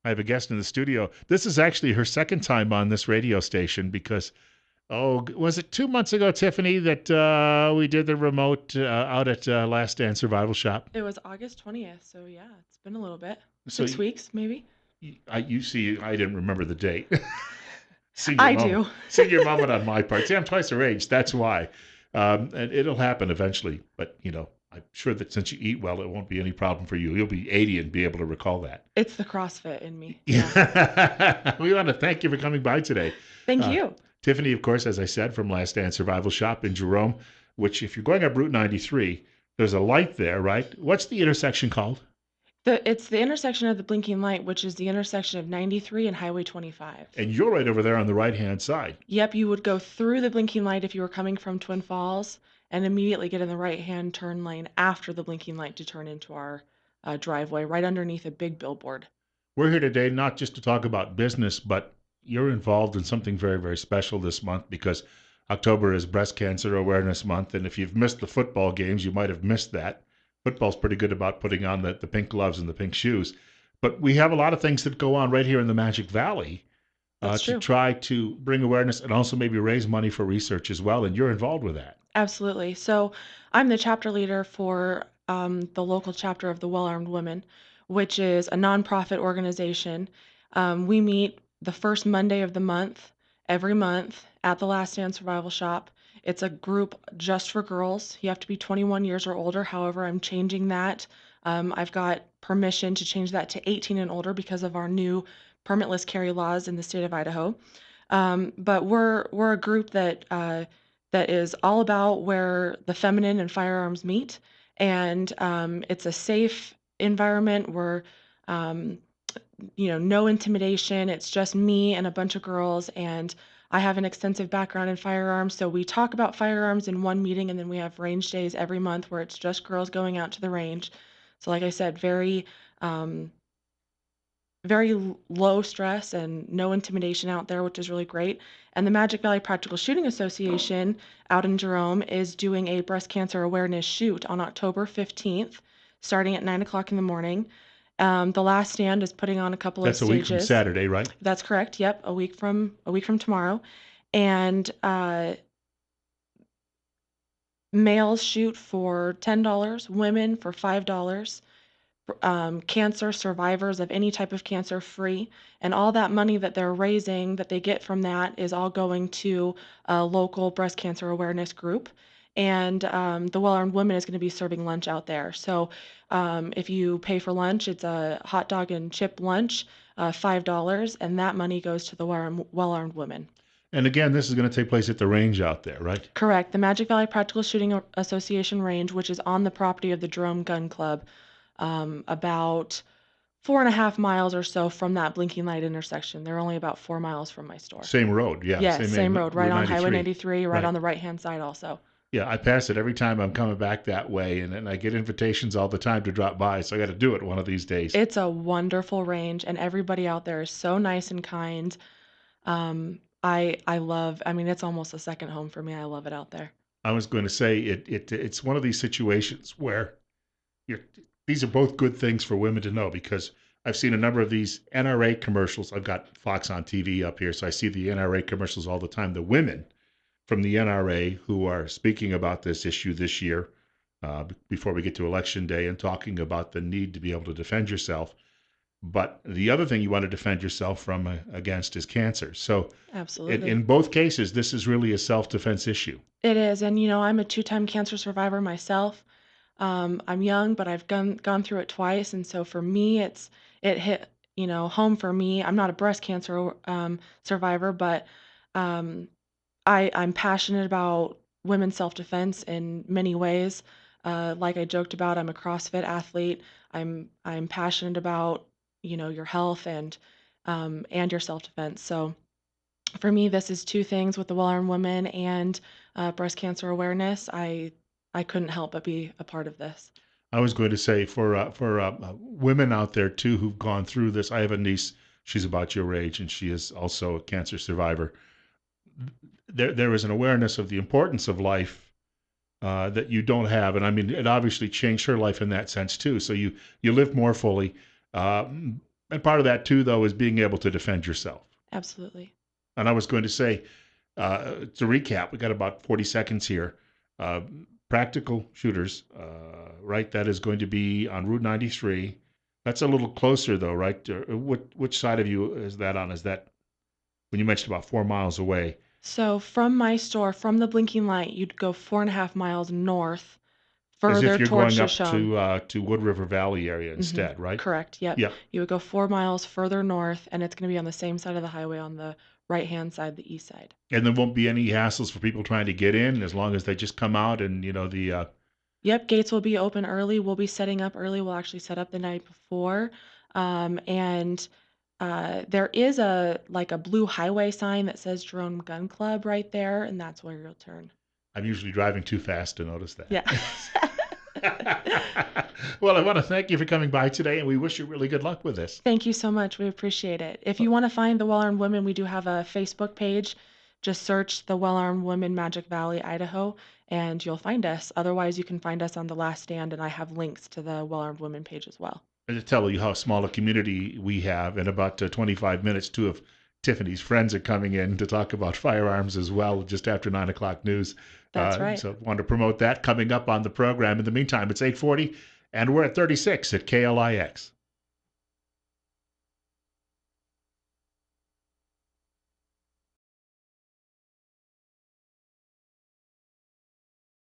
I have a guest in the studio. This is actually her second time on this radio station because, was it 2 months ago, Tiffany, that we did the remote out at Last Stand Survival Shop? It was August 20th, so yeah, it's been a little bit. So 6 weeks, maybe. you see, I didn't remember the date. Senior I moment. do. Senior moment on my part. See, I'm twice her age. That's why. And it'll happen eventually. But, I'm sure that since you eat well, it won't be any problem for you. You'll be 80 and be able to recall that. It's the CrossFit in me. Yeah. Yeah. We want to thank you for coming by today. Thank Uh, you. Tiffany, of course, as I said, from Last Stand Survival Shop in Jerome, which if you're going up Route 93, there's a light there, right? What's the intersection called? It's the intersection of the blinking light, which is the intersection of 93 and Highway 25. And you're right over there on the right-hand side. Yep, you would go through the blinking light if you were coming from Twin Falls and immediately get in the right-hand turn lane after the blinking light to turn into our driveway right underneath a big billboard. We're here today not just to talk about business, but you're involved in something very, very special this month because October is Breast Cancer Awareness Month. And if you've missed the football games, you might have missed that. Football's pretty good about putting on the pink gloves and the pink shoes. But we have a lot of things that go on right here in the Magic Valley That's to true. try to bring awareness and also maybe raise money for research as well. And you're involved with that. Absolutely. So I'm the chapter leader for the local chapter of the Well Armed Women, which is a nonprofit organization. We meet the first Monday of the month, every month, at the Last Stand Survival Shop. It's a group just for girls. You have to be 21 years or older. However, I'm changing that. I've got permission to change that to 18 and older because of our new permitless carry laws in the state of Idaho. But we're a group that is all about where the feminine and firearms meet, and it's a safe environment where um, no intimidation. It's just me and a bunch of girls, and I have an extensive background in firearms, so we talk about firearms in one meeting, and then we have range days every month where it's just girls going out to the range. So, like I said, um, very low stress and no intimidation out there, which is really great. And the Magic Valley Practical Shooting Association out in Jerome is doing a breast cancer awareness shoot on October 15th, starting at 9 o'clock in the morning. The Last Stand is putting on a couple of That's a week from stages. Saturday, right? That's correct. Yep, a week from tomorrow, and males shoot for $10, women for $5. Cancer survivors of any type of cancer free. And all that money that they're raising that they get from that is all going to a local breast cancer awareness group. And the Well Armed Women is going to be serving lunch out there. So if you pay for lunch, it's a hot dog and chip lunch, $5, and that money goes to the Well Armed Women. And again, this is going to take place at the range out there, right? Correct. The Magic Valley Practical Shooting Association range, which is on the property of the Jerome Gun Club, about 4.5 miles or so from that blinking light intersection. They're only about 4 miles from my store. Same road, yeah, Yes, same same road, right Route on Highway 93, 93, right right? on the right-hand side also. Yeah, I pass it every time I'm coming back that way, and I get invitations all the time to drop by. So I got to do it one of these days. It's a wonderful range, and everybody out there is so nice and kind. I mean, it's almost a second home for me. I love it out there. I was going to say it's one of these situations where you're, these are both good things for women to know because I've seen a number of these NRA commercials. I've got Fox on TV up here, so I see the NRA commercials all the time. The women from the NRA who are speaking about this issue this year, before we get to election day, and talking about the need to be able to defend yourself. But the other thing you want to defend yourself from against is cancer. So Absolutely. in both cases, this is really a self-defense issue. It is, and I'm a two-time cancer survivor myself. I'm young, but I've gone through it twice, and so for me, it hit home for me. I'm not a breast cancer survivor, but um, I'm passionate about women's self-defense in many ways. Like I joked about, I'm a CrossFit athlete. I'm passionate about your health and your self-defense. So for me, this is two things with the Well-Armed Women and breast cancer awareness. I couldn't help but be a part of this. I was going to say for women out there too who've gone through this. I have a niece. She's about your age, and she is also a cancer survivor. There is an awareness of the importance of life that you don't have, and I mean, it obviously changed her life in that sense too. So you live more fully. Uh, And part of that too, though, is being able to defend yourself. Absolutely. And I was going to say, to recap, we got about 40 seconds here. Uh, Practical shooters, right? That is going to be on Route 93. That's a little closer, though, right? Which side of you is that on? Is that when you mentioned about 4 miles away? So from my store, from the blinking light, you'd go 4.5 miles north, As if further you're towards going up Shoshone. to Wood River Valley area Hmm. instead, right? Correct. Yep. Yeah. You would go 4 miles further north, and it's going to be on the same side of the highway on the right-hand side, the east side. And there won't be any hassles for people trying to get in as long as they just come out and, the Yep, gates will be open early. We'll be setting up early. We'll actually set up the night before. And there is a blue highway sign that says Jerome Gun Club right there, and that's where you'll turn. I'm usually driving too fast to notice that. Yeah. Well, I want to thank you for coming by today, and we wish you really good luck with this. Thank you so much. We appreciate it. If you want to find the Well Armed Women, we do have a Facebook page. Just search the Well Armed Women Magic Valley, Idaho, and you'll find us. Otherwise, you can find us on The Last Stand, and I have links to the Well Armed Women page as well. And to tell you how small a community we have, in about 25 minutes, two of Tiffany's friends are coming in to talk about firearms as well, just after 9 o'clock news. That's right. So want to promote that coming up on the program. In the meantime, it's 8:40, and we're at 36 at KLIX.